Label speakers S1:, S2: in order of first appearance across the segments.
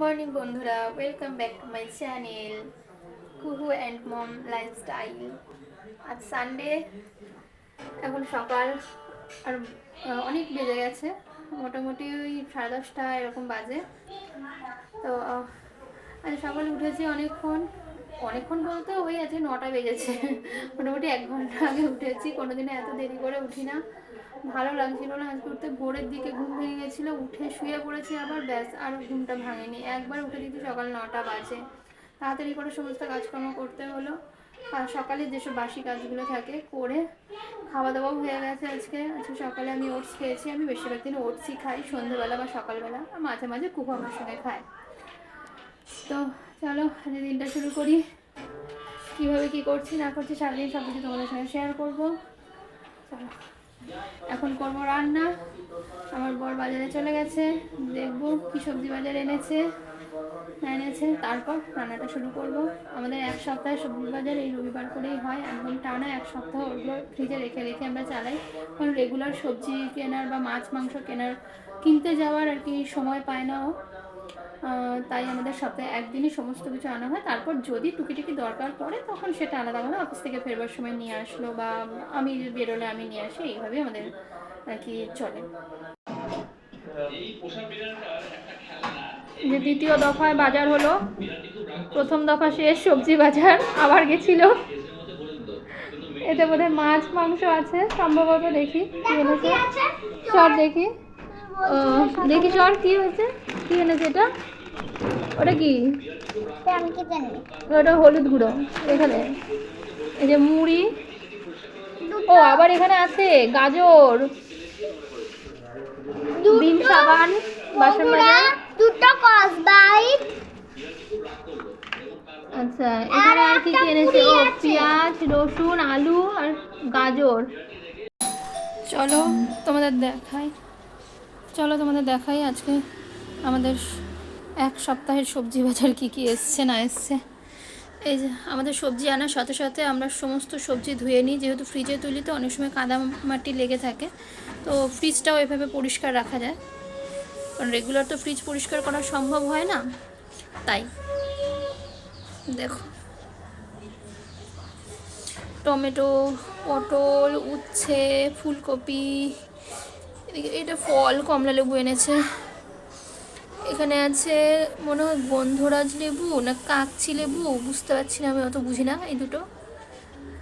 S1: Morning বন্ধুরা, welcome back to my channel কুহু and mom lifestyle. আজ সানডে, এখন সকাল আর অনেক বেজে গেছে, মোটামুটি ওই 10:30 এরকম বাজে। তো আজ সকালে উঠেছি অনেকক্ষণ অনেকক্ষণ বলতে ওই আজকে 9টা বেজেছে। মোটামুটি 1 ঘন্টা আগে উঠেছি, কোনোদিনও এত দেরি করে উঠি না। ভালো লাগছিল না আজকে উঠতে, ভোরের দিকে ঘুম ভেঙে গেছিলো, উঠে শুয়ে পড়েছি, আবার ব্যাস আর ঘুমটা ভাঙেনি। একবার উঠে দিচ্ছি সকাল 9টা বাজে, তাড়াতাড়ি করে সমস্ত কাজকর্ম করতে হলো। আর সকালে যেসব বাসি কাজগুলো থাকে করে খাওয়া দাওয়াও হয়ে গেছে। আজকে সকালে আমি ওটস খেয়েছি। আমি বেশিরভাগ দিন ওটসই খাই, সন্ধ্যেবেলা বা সকালবেলা, মাঝে মাঝে কুকু আমার সঙ্গে খায়। তো চলো আজকে দিনটা শুরু করি। কীভাবে কী করছি না করছি সারাদিন সব কিছু তোমাদের সঙ্গে শেয়ার করবো। চলো, এখন করবো রান্না। আমার বর বাজারে চলে গেছে, দেখবো কি সবজি বাজার এনেছে তারপর রান্নাটা শুরু করব। আমাদের এক সপ্তাহে সবজি বাজার এই রবিবার করেই হয়, একদম টানা এক সপ্তাহ ওগুলো ফ্রিজে রেখে রেখে আমরা চালাই। কারণ রেগুলার সবজি কেনার বা মাছ মাংস কেনার কিনতে যাওয়ার আর কি সময় পায় না ও। তাই আমাদের সপ্তাহে একদিনই সমস্ত কিছু আনা হয়। তারপর যদি টুকিটাকি দরকার পড়ে তখন সেটা আলাদাভাবে অফিস থেকে ফেরবার সময় নিয়ে আসলো, বা আমি বেরোলে আমি নিয়ে আসি, এইভাবেই আমাদের আর কি চলে। যে দ্বিতীয় দফায় বাজার হলো, প্রথম দফা শেষ সবজি বাজার, আবার গেছিল। এতে বোধহয় মাছ মাংস আছে সম্ভবত, দেখি কি এনেছে। চর দেখি, দেখি চর কি হয়েছে, কি এনেছে এটা, ওটা কি, ওটা হলুদ গুঁড়ো। এখানে এই যে মুড়ি, ও আবার এখানে আছে গাজর, বিন সাবান, বাসন মাজা, দুটো কসবাইট। আচ্ছা, এখানে আর কি কি এনেছে, ও পেঁয়াজ, রসুন, আলু আর গাজর। চলো তোমাদের দেখাই আজকে আমাদের এক সপ্তাহের সবজি বাজার কি কি এসছে না এসছে। এই যে আমাদের সবজি আনার সাথে সাথে আমরা সমস্ত সবজি ধুয়ে নিই, যেহেতু ফ্রিজে তুলি তো অনেক সময় কাদা মাটি লেগে থাকে, তো ফ্রিজটাও এভাবে পরিষ্কার রাখা যায়, কারণ রেগুলার তো ফ্রিজ পরিষ্কার করা সম্ভব হয় না। তাই দেখো, টমেটো, পটল, উচ্ছে, ফুলকপি, এদিকে এটা ফল কমলা লেবু এনেছে। এখানে আছে মনে হয় গন্ধরাজ লেবু না কাকচি লেবু, বুঝতে পারছি না, আমি অত বুঝি না। এই দুটো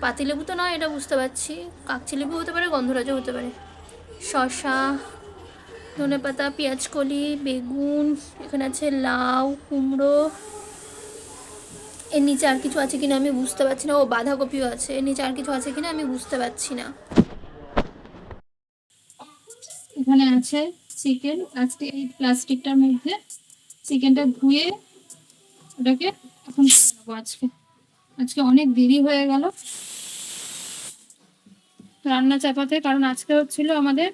S1: পাতি লেবু তো নয়, এটা বুঝতে পারছি, কাকচি লেবু হতে পারে, গন্ধরাজও হতে পারে। শসা, ধনেপাতা, পেঁয়াজকলি, বেগুন, এখানে আছে লাউ, কুমড়ো, এর নিচে আর কিছু আছে কিনা আমি বুঝতে পারছি না। ও বাঁধাকপিও আছে, এর নিচে আর কিছু আছে কিনা আমি বুঝতে পারছি না। এখানে আছে চিকেন, আজকে এই প্লাস্টিকটার মধ্যে চিকেনটা ধুয়ে ওটাকে এখন নেবো। আজকে অনেক দেরি হয়ে গেল রান্না চাপাতে, কারণ আজকে হচ্ছিল আমাদের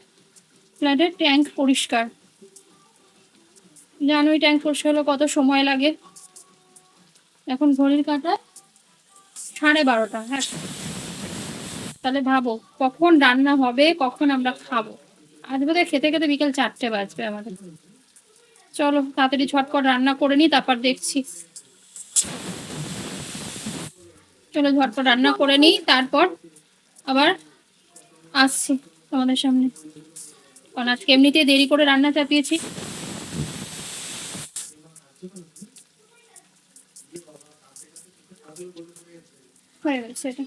S1: ফ্ল্যাটের ট্যাঙ্ক পরিষ্কার। জানোই ট্যাঙ্ক পরিষ্কার হলে কত সময় লাগে। এখন ঘড়ির কাঁটায় 12:30। হ্যাঁ, তাহলে ভাবো কখন রান্না হবে, কখন আমরা খাবো। আজ বোধহয় খেতে খেতে বিকেল 4টে বাজবে আমাদের। চলো তাড়াতাড়ি ঝটপট রান্না করে নিই, তারপর দেখছি। চলো ঝটপট রান্না করে নিই, তারপর আবার আসছি তোমাদের সামনে, কারণ আজকে এমনিতেই দেরি করে রান্না চাপিয়েছি। হয়ে গেছে, এটা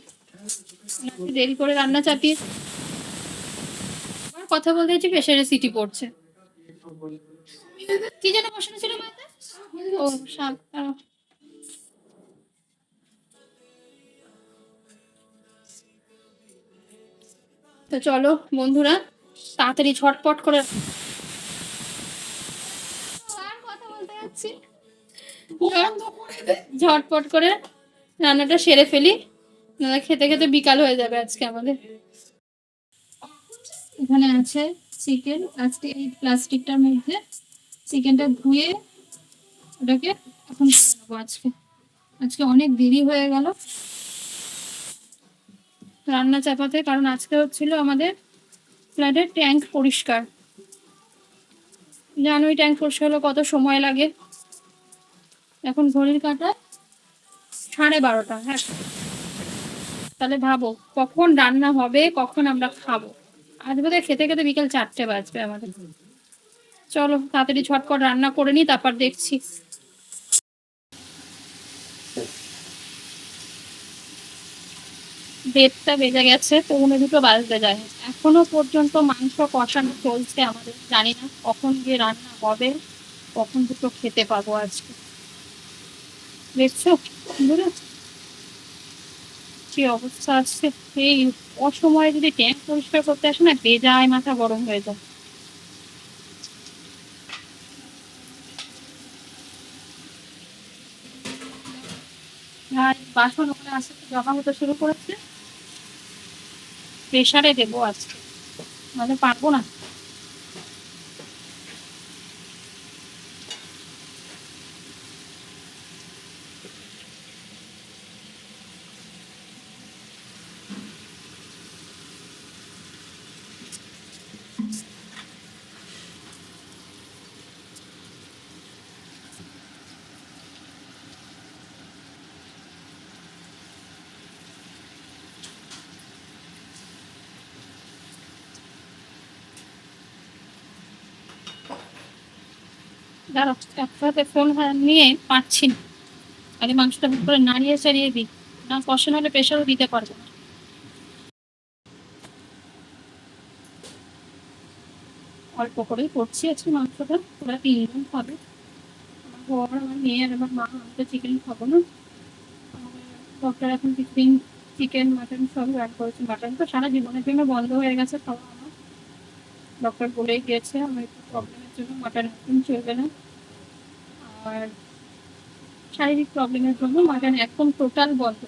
S1: দেরি করে রান্না চাপিয়ে কথা বলতে হচ্ছে, প্রেশারে সিটি পড়ছে। কি যেন বসানো ছিল বলতে, ও শাক। তো চলো বন্ধুরা তাড়াতাড়ি ঝটপট করে কথা বলতে যাচ্ছি, ঝটপট করে রান্নাটা সেরে ফেলি, নাহলে খেতে খেতে বিকাল হয়ে যাবে আজকে আমাদের। এখানে আছে চিকেন, আজকে এই প্লাস্টিকটার মধ্যে চিকেনটা ধুয়ে ওটাকে এখন নেবো। আজকে অনেক দেরি হয়ে গেল রান্না চাপাতে, কারণ আজকে হচ্ছিল আমাদের ফ্ল্যাটের ট্যাঙ্ক পরিষ্কার। জানোই ট্যাঙ্ক পরিষ্কার হলে কত সময় লাগে। এখন ঘড়ির কাঁটা 12:30। হ্যাঁ, তাহলে ভাবো কখন রান্না হবে, কখন আমরা খাবো। আজ বোধহয় খেতে খেতে বিকেল 4টে বাজবে আমাদের। চলো তাড়াতাড়ি ঝটপট রান্না করে নিই, তারপর দেখছি। 1:30টা বেজে গেছে, 1:45 বাজতে যায়, এখনো পর্যন্ত মাংস কষানো চলছে আমাদের। জানি না কখন গিয়ে রান্না হবে, কখন দুটো খেতে পাবো আজকে। দেখছো বন্ধুরা কি অবস্থা আছে। এই অসময়ে যদি ট্যাঙ্ক পরিষ্কার করতে আসে না, বেজায় মাথা গরম হয়ে যায়। আর বাসন ওখানে আস্তে আস্তে জমা হতে শুরু করেছে, প্রেসারে দেবো আজকে, নাহলে পারবো না। দাঁড়াও, একসাথে ফোন নিয়ে পাচ্ছি না, আগে মাংসটা ভালো করে নাড়িয়ে চাড়িয়ে দিই, না কষানো হলে প্রেশারও দিতে পারবো না। অল্প করেই করছি আজকে মাংসটা, ওরা 3জন খাবে, আমার বর, আমার মেয়ে আর আমার মা। আমি তো চিকেন খাবো না। ডক্টর এখন কিছুদিন চিকেন মাটন সব অ্যাড করেছে। মাটন তো সারা জীবনের জন্য বন্ধ হয়ে গেছে খাওয়া আমার। ডক্টর বলেই গিয়েছে আমার একটু প্রবলেমের জন্য মাটন একদম চলবে না, আর শারীরিক প্রবলেমের জন্য মাটন একদম টোটাল বন্ধ।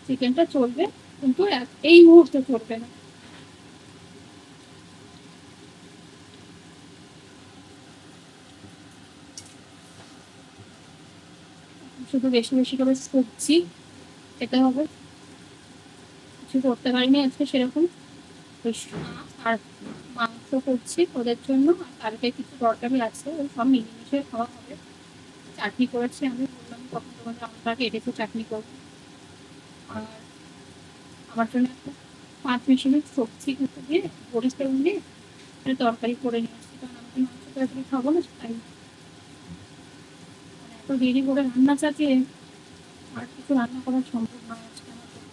S1: চিকেনটা চলবে, কিন্তু এই মুহূর্তে চলবে না। শুধু বেশি বেশি করে সবজি খেতে হবে, কিছু করতে পারিনি আজকে সেরকম। আর মাংস করছি ওদের জন্য, আর কালকে কিছু তরকারি আছে, ওই সব মিলেমিশে খাওয়া হবে। চাটনি করেছি, আমি বললাম কখন তোমাদের আমটাকে এটাকে চাটনি করবো। আর আমার জন্য একটা 5 মিশালি সবজি খেতে দিয়ে বড়ি তেল দিয়ে একটা তরকারি করে নিয়ে আসছি, কারণ আমি তো মাংস তরকারি খাবো না, তাই। এত দেরি করে রান্না চালিয়ে আর কিছু রান্না করা সম্ভব নয় আজকে আমার পক্ষে।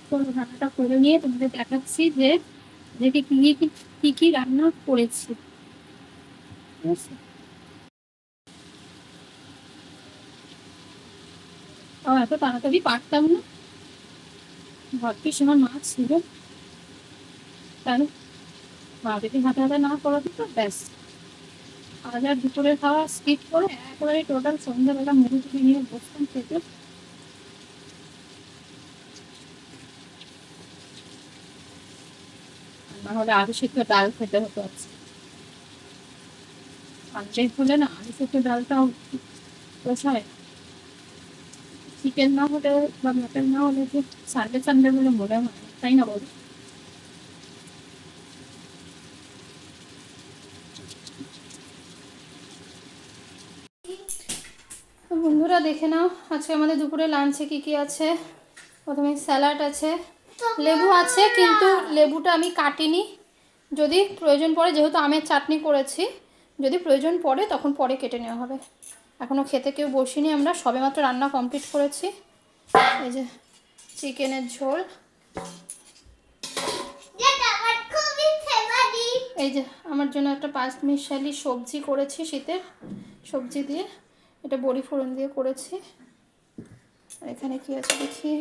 S1: তো রান্নাটা করে নিয়ে তোমাদের দেখাচ্ছি যে কি কি কি রান্না করেছি। ঠিক আছে, তাও এত তাড়াতাড়ি পারতাম না, ভাগ্যিস আমার মা ছিল, তাহলে মা যদি হাতে হাতে না করা দিত, ব্যাস আজ আর দুপুরের খাওয়া স্কিপ করে একেবারে টোটাল সন্ধ্যাবেলা মুড়ি টুড়ি নিয়ে বসতাম খেতে। না হলে আলু সিদ্ধ ডাল খেতে হতো আজকে। সানডে হলে না আলু সিদ্ধ ডালটাও পোষায়। চিকেন না হলে বা মাটন না হলে যে সানডে সানডে বলে মনে হয় না, তাই না বলো? বন্ধুরা দেখে নাও আজকে আমাদের দুপুরে লাঞ্চে কি কি আছে। প্রথমে স্যালাড আছে, লেবু আছে, কিন্তু লেবুটা আমি কাটিনি, যদি প্রয়োজন পড়ে, যেহেতু আমের চাটনি করেছি, যদি প্রয়োজন পড়ে তখন পরে কেটে নেওয়া হবে। এখনও খেতে কেউ বসিনি, আমরা সবেমাত্র রান্না কমপ্লিট করেছি। এই যে চিকেনের ঝোল, এই যে আমার জন্য একটা 5 মিশালি সবজি করেছি, শীতের সবজি দিয়ে, এটা বড়ি ফোড়ন দিয়ে করেছি। আর এখানে কি আছে দেখি,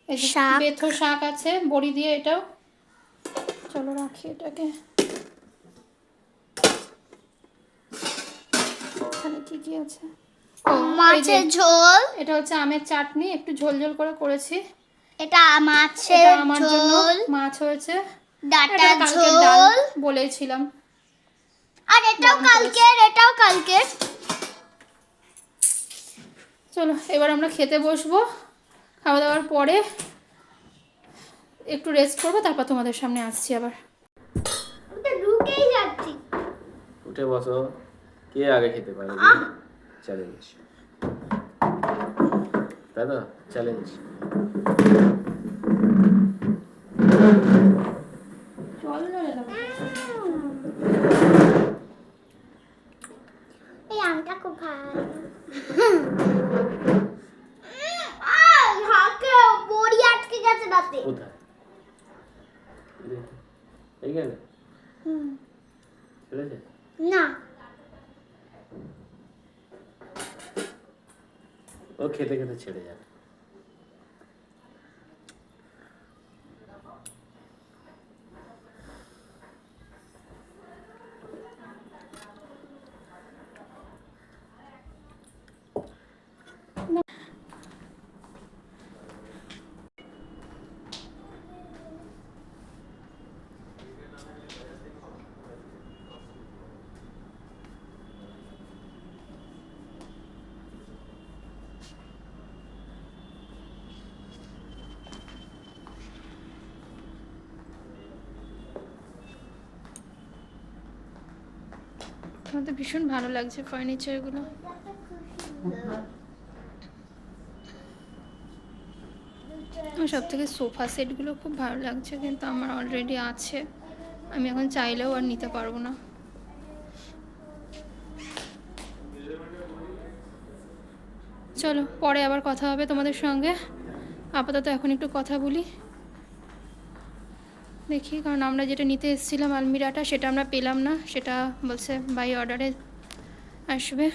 S1: এই যে বেথো শাক আছে বড়ি দিয়ে, এটাও। চলো রাখি এটাকে। এখানে কি কি আছে, মাছের ঝোল, এটা হচ্ছে আমের চাটনি, একটু ঝোল ঝোল করে করেছি। এটা মাছের ঝোল, মাছ হয়েছে, ডাটা ঝোল বলেছিলাম, আর এটাও কালকের। চলো এবার আমরা খেতে বসবো, খাওয়া দাওয়ার পরে একটু রেস্ট করবো, তারপর তোমাদের সামনে আসছি আবার।
S2: উঠে বসো, কে আগে খেতে পারে চ্যালেঞ্জ, তাই না? চ্যালেঞ্জ।
S3: এই আমটা খুব ভালো। বড়ি আটকে গেছে দাঁতে।
S2: কোথায়? এইখানে চলেছে
S3: না,
S2: ও খেতে খেতে ছেড়ে যাবে।
S1: আমার তো ভীষণ ভালো লাগছে ফার্নিচারগুলো। আমার সব থেকে সোফা সেটগুলো খুব ভালো লাগছে, কিন্তু আমার অলরেডি আছে, আমি এখন চাইলেও আর নিতে পারবো না। চলো পরে আবার কথা হবে তোমাদের সঙ্গে, আপাতত এখন একটু কথা বলি। দেখি, কারণ আমরা যেটা নিতে এসেছিলাম আলমিরাটা, সেটা আমরা পেলাম না, সেটা বলছে বাই অর্ডারে আসবে।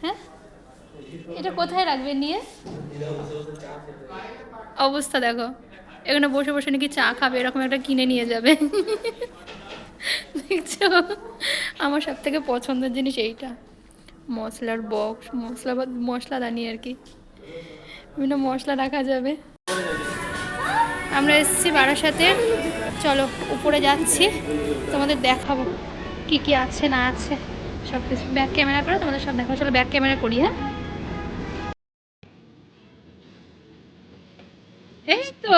S1: হ্যাঁ, এটা কোথায় রাখবে নিয়ে? অবস্থা দেখো, এখানে বসে বসে নাকি চা খাবে, এরকম একটা কিনে নিয়ে যাবে। দেখছো, আমার সব থেকে পছন্দের জিনিস এইটা, মশলার বক্স, মশলাদানি আর কি, বিভিন্ন মশলা রাখা যাবে। আমরা এসেছি বারাসাতে, চলো উপরে যাচ্ছি, তোমাদের দেখাবো কি কি আছে না আছে সব কিছু। ব্যাক ক্যামেরা করে তোমাদের সব দেখাবো। চলো ব্যাক ক্যামেরা করি। হ্যাঁ, এই তো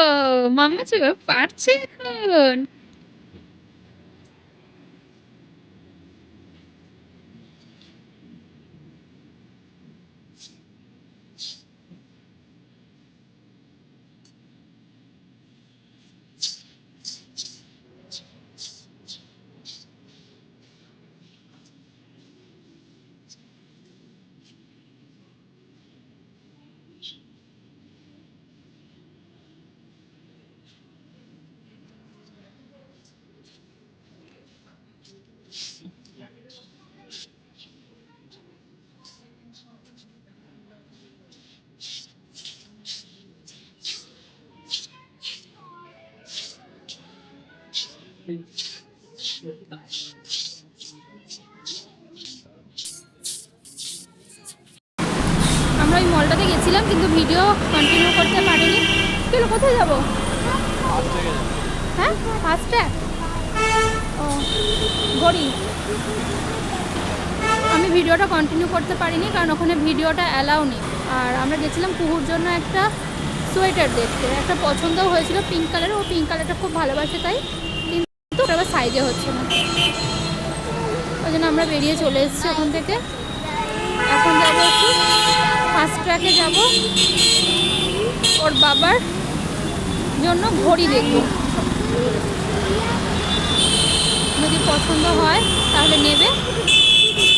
S1: মাম্মা পারছে এখন। আমরা ওই মলটাতে গেছিলাম, কিন্তু ভিডিও কন্টিনিউ করতে পারিনি। চলো কোথায় যাবো? হ্যাঁ, ফার্স্ট ট্র্যাক। ও গড়ি, আমি ভিডিওটা কন্টিনিউ করতে পারিনি কারণ ওখানে ভিডিওটা অ্যালাউ নেই। আর আমরা গেছিলাম কুহুর জন্য একটা সোয়েটার দেখতে, একটা পছন্দও হয়েছিল পিঙ্ক কালার, ও পিঙ্ক কালারটা খুব ভালোবাসে, তাই কিন্তু ওটা আবার সাইজে হচ্ছে না, ওই জন্য আমরা বেরিয়ে চলে এসেছি ওখান থেকে। এখন যাবো একটু ফার্স্ট ট্র্যাকে যাবো, ওর বাবার জন্য ঘড়ি দেখবো, যদি পছন্দ হয় তাহলে নেবে,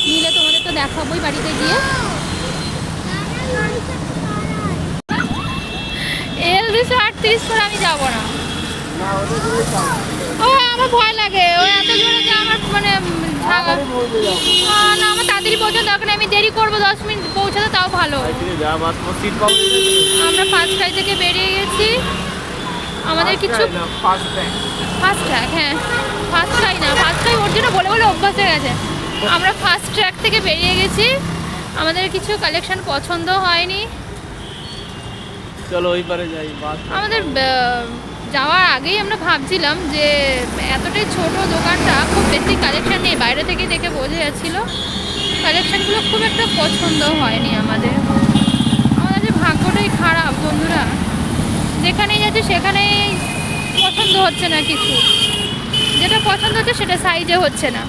S1: নিলে তোমাদের তো দেখাবোই বাড়িতে গিয়ে। এল 238 করে আমি যাবো না, ও আমার ভয় লাগে, ও এত জোরে যে আমার মানে না, আমার তাড়াতাড়ি পৌঁছাতে দরকার নেই, আমি দেরি করবো 10 মিনিট পৌঁছাতে, তাও ভালো। আমরা ফার্স্ট ট্রাই থেকে বেরিয়ে গেছি, আমাদের কিছু ফার্স্ট ট্র্যাক, হ্যাঁ ফার্স্ট ট্রাই না, ফার্স্ট ট্রাই ওর জন্য বলে বলে অভ্যাস হয়ে গেছে। আমরা ফার্স্ট ট্র্যাক থেকে বেরিয়ে গেছি, আমাদের কিছু কালেকশন পছন্দ হয়নি।
S2: চলো ওই পারে যাই।
S1: আমাদের যাওয়ার আগেই আমরা ভাবছিলাম যে এতটাই ছোট দোকানটা, খুব বেশি কালেকশন নেই, বাইরে থেকে দেখে বোঝা যাচ্ছিলো কালেকশনগুলো খুব একটা পছন্দ হয়নি আমাদের। আমাদের ভাগ্যটাই খারাপ বন্ধুরা, যেখানেই যাচ্ছে সেখানেই পছন্দ হচ্ছে না কিছু। যেটা পছন্দ হচ্ছে সেটা সাইজে হচ্ছে না।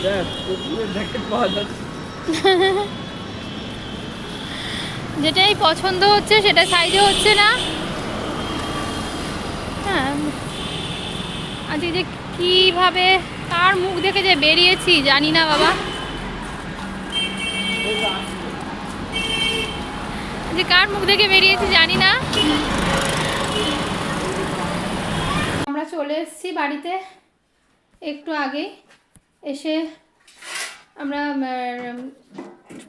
S2: দেখ কুকুরের জ্যাকেট পাওয়া যাচ্ছে।
S1: যেটাই পছন্দ হচ্ছে সেটা সাইজে হচ্ছে না। হ্যাঁ, আজকে যে কীভাবে কার মুখ দেখে যে বেরিয়েছি জানি না বাবা, যে কার মুখ দেখে বেরিয়েছি জানি না। আমরা চলে এসেছি বাড়িতে একটু আগেই। এসে আমরা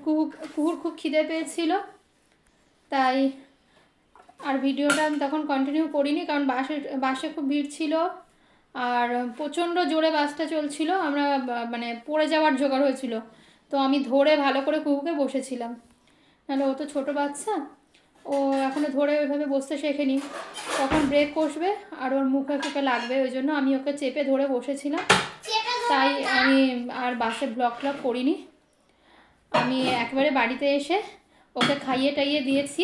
S1: কুকুর খুব খিদে পেয়েছিল, তাই আর ভিডিওটা আমি তখন কন্টিনিউ করিনি, কারণ বাসে খুব ভিড় ছিল আর প্রচণ্ড জোরে বাসটা চলছিল। আমরা মানে পড়ে যাওয়ার জোগাড় হয়েছিল, তো আমি ধরে ভালো করে কুকুরকে বসেছিলাম, নাহলে ও তো ছোটো বাচ্চা, ও এখনও ধরে ওইভাবে বসতে শেখেনি, তখন ব্রেক কষবে আর ওর মুখে ফুকে লাগবে, ওই জন্য আমি ওকে চেপে ধরে বসেছিলাম। তাই আমি আর বাসে ব্লগ করিনি। আমি একবারে বাড়িতে এসে ওকে খাইয়ে টাইয়ে দিয়েছি।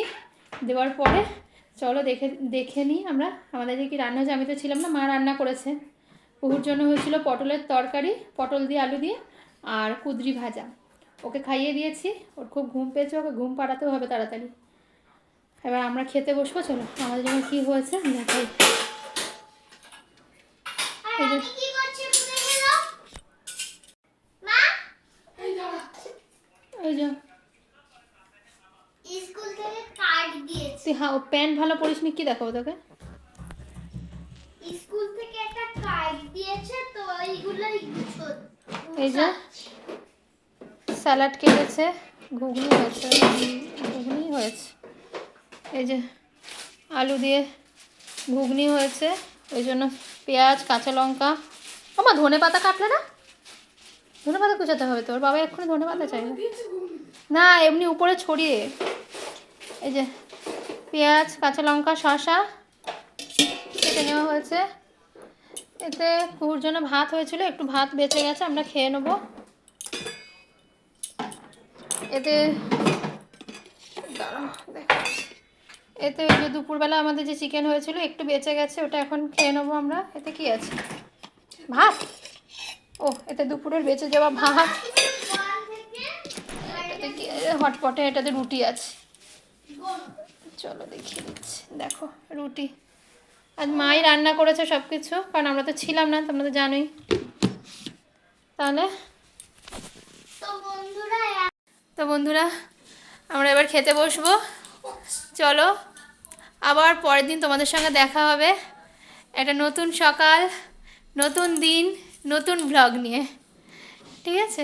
S1: দেওয়ার পরে চলো দেখে নিই আমরা আমাদের যে কী রান্না হয়েছে। আমি তো ছিলাম না, মা রান্না করেছে। কুকুর জন্য হয়েছিল পটলের তরকারি, পটল দিয়ে আলু দিয়ে, আর কুঁদরি ভাজা। ওকে খাইয়ে দিয়েছি, ওর খুব ঘুম পেয়েছে, ওকে ঘুম পাড়াতেও হবে তাড়াতাড়ি। এবার আমরা খেতে বসবো, চলো আমাদের জন্য কী হয়েছে দেখাই। এই যে ওই যে
S3: স্কুল থেকে কার্ড দিয়েছে।
S1: তুই হ্যাঁ প্যান্ট ভালো পরিসনি, কি দেখাবো তোকে?
S3: স্কুল থেকে একটা কার্ড দিয়েছে, তো এইগুলো
S1: এই যে স্যালাড কেটেছে, ঘুগনি হয়েছে, এই যে আলু দিয়ে ঘুগনি হয়েছে, ওই জন্য পেঁয়াজ কাঁচা লঙ্কা। আমার ধনে পাতা কাটলে না, ধনে পাতা কুচাতে হবে, তোর বাবা এক্ষুনি ধনে পাতা চাইবে না, এমনি উপরে ছড়িয়ে। এই যে পেঁয়াজ কাঁচা লঙ্কা শসা কেটে নেওয়া হয়েছে। এতে কুকুর জন্য ভাত হয়েছিল, একটু ভাত বেঁচে গেছে, আমরা খেয়ে নেবো। এতে এতে ওই যে দুপুরবেলা আমাদের যে চিকেন হয়েছিল একটু বেঁচে গেছে, ওটা এখন খেয়ে নেবো আমরা। এতে কি আছে? ভাত। ও, এতে দুপুরের বেঁচে যাওয়া ভাত। এটাতে কি হটপটে, এটাতে রুটি আছে, চলো দেখিয়ে দিচ্ছি। দেখো রুটি, আজ মাই রান্না করেছে সব কিছু, কারণ আমরা তো ছিলাম না, তোমরা তো জানোই। তাহলে তো বন্ধুরা আমরা এবার খেতে বসবো। চলো আবার পরের দিন তোমাদের সঙ্গে দেখা হবে, একটা নতুন সকাল, নতুন দিন, নতুন ব্লগ নিয়ে, ঠিক আছে?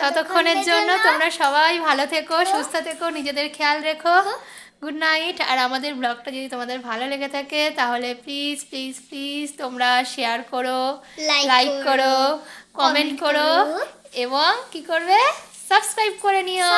S1: ততক্ষণের জন্য তোমরা সবাই ভালো থেকো, সুস্থ থেকো, নিজেদের খেয়াল রেখো। Good night. আর আমাদের ব্লগটা যদি তোমাদের ভালো লেগে থাকে তাহলে প্লিজ প্লিজ প্লিজ তোমরা শেয়ার করো, লাইক করো, কমেন্ট করো এবং কি করবে, সাবস্ক্রাইব করে নিও।